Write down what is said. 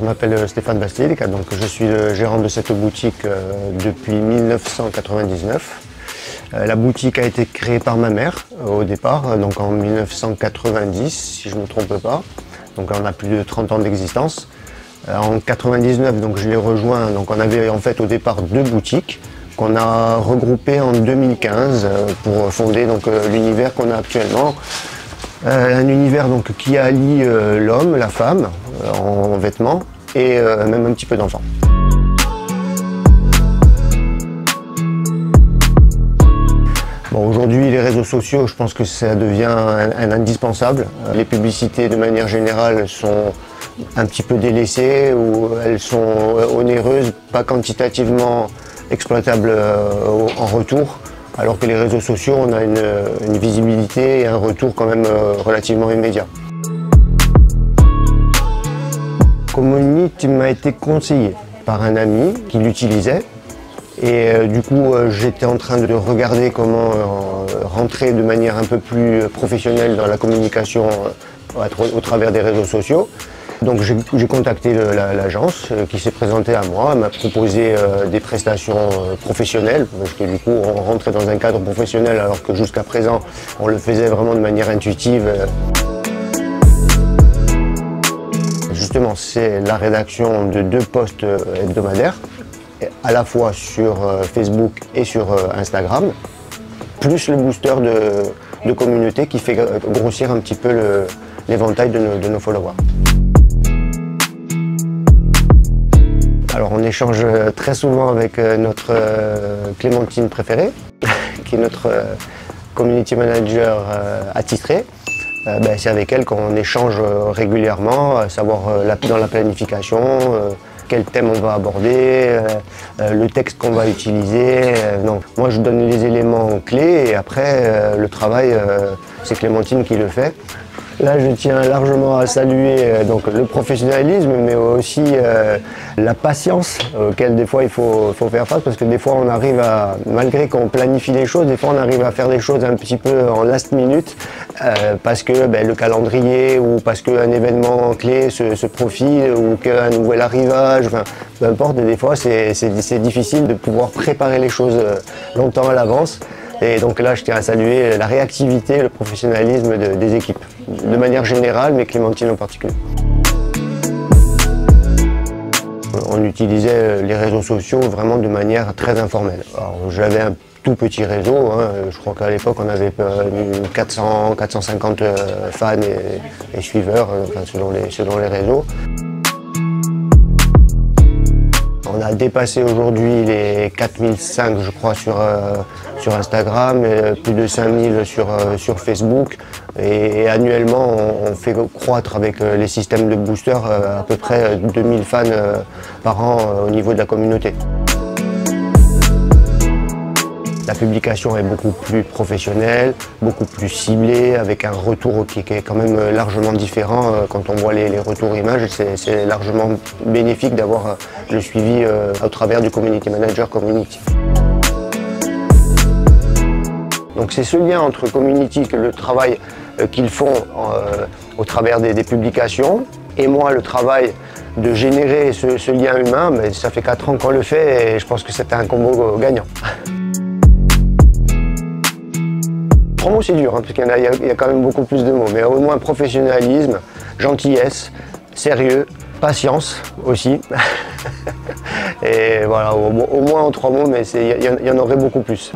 m'appelle Stéphane Bastide, donc je suis le gérant de cette boutique depuis 1999. La boutique a été créée par ma mère au départ, donc en 1990 si je ne me trompe pas. Donc on a plus de 30 ans d'existence. En 99, donc je l'ai rejoint, donc on avait en fait au départ 2 boutiques qu'on a regroupées en 2015 pour fonder l'univers qu'on a actuellement. Un univers donc, qui allie l'homme, la femme en vêtements et même un petit peu d'enfants. Bon, aujourd'hui, les réseaux sociaux, je pense que ça devient un indispensable. Les publicités, de manière générale, sont un petit peu délaissées ou elles sont onéreuses, pas quantitativement exploitables en retour. Alors que les réseaux sociaux, on a une visibilité et un retour quand même relativement immédiat. Community m'a été conseillé par un ami qui l'utilisait. Et du coup, j'étais en train de regarder comment rentrer de manière un peu plus professionnelle dans la communication au travers des réseaux sociaux. Donc j'ai contacté l'agence qui s'est présentée à moi, elle m'a proposé des prestations professionnelles, parce que du coup on rentrait dans un cadre professionnel alors que jusqu'à présent on le faisait vraiment de manière intuitive. Justement, c'est la rédaction de 2 posts hebdomadaires, à la fois sur Facebook et sur Instagram, plus le booster de communauté qui fait grossir un petit peu l'éventail de nos followers. Alors on échange très souvent avec notre Clémentine préférée, qui est notre community manager attitré. C'est avec elle qu'on échange régulièrement, à savoir dans la planification, quel thème on va aborder, le texte qu'on va utiliser. Donc, moi je donne les éléments clés et après le travail c'est Clémentine qui le fait. Là, je tiens largement à saluer le professionnalisme, mais aussi la patience auquel des fois il faut faire face, parce que des fois on arrive à, malgré qu'on planifie les choses, des fois on arrive à faire des choses un petit peu en last minute, parce que le calendrier ou parce qu'un événement clé se profile ou qu'un nouvel arrivage, enfin, peu importe, et des fois c'est difficile de pouvoir préparer les choses longtemps à l'avance. Et donc là, je tiens à saluer la réactivité et le professionnalisme des équipes, de manière générale, mais Clémentine en particulier. On utilisait les réseaux sociaux vraiment de manière très informelle. J'avais un tout petit réseau, je crois qu'à l'époque on avait 400-450 fans et suiveurs, selon les réseaux. On a dépassé aujourd'hui les 4005 je crois sur Instagram, et plus de 5000 sur Facebook, et annuellement on fait croître avec les systèmes de booster à peu près 2000 fans par an au niveau de la communauté. La publication est beaucoup plus professionnelle, beaucoup plus ciblée, avec un retour qui est quand même largement différent. Quand on voit les retours images, c'est largement bénéfique d'avoir le suivi au travers du Community Manager Community. Donc c'est ce lien entre Community, le travail qu'ils font au travers des publications, et moi le travail de générer ce lien humain. Mais ça fait 4 ans qu'on le fait et je pense que c'était un combo gagnant. Promo c'est dur, parce qu'il y a quand même beaucoup plus de mots, mais au moins professionnalisme, gentillesse, sérieux, patience aussi. Et voilà, au moins en 3 mots, mais il y en aurait beaucoup plus.